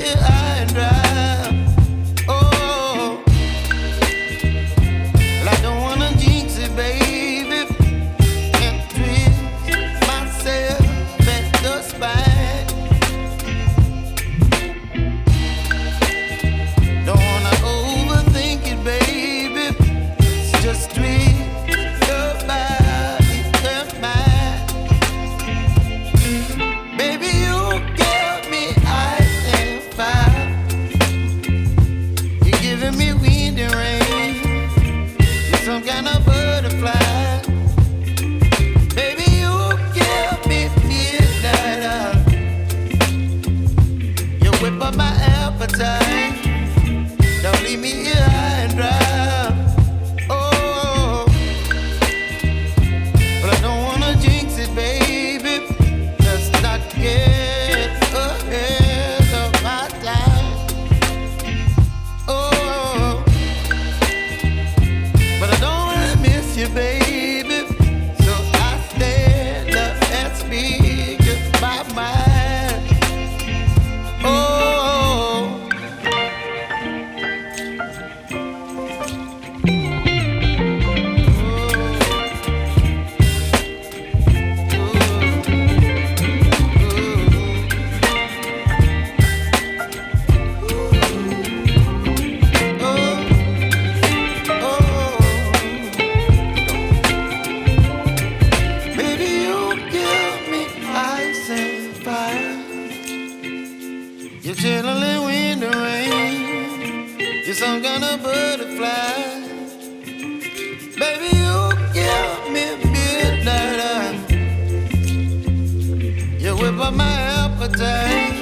here high and dry. Oh, well, I don't wanna jinx it, baby, and twist myself at the spine. Don't wanna overthink it, baby. It's just twist your body and mine. Baby, you give me ice and fire. You're giving me wind and rain. You're some kind of butterfly. Baby, you give me midnight. You whip up my appetite. Don't leave me here high and dry. Oh, but I don't wanna jinx it, baby. Let's not get ahead of my time. Oh, but I don't wanna miss you, baby. So I stand up and speak my mind. Oh. Baby, you give me ice and fire. You're chilling wind and rain. You're some kind of butterfly. Baby, you give me midnight. You whip up my appetite.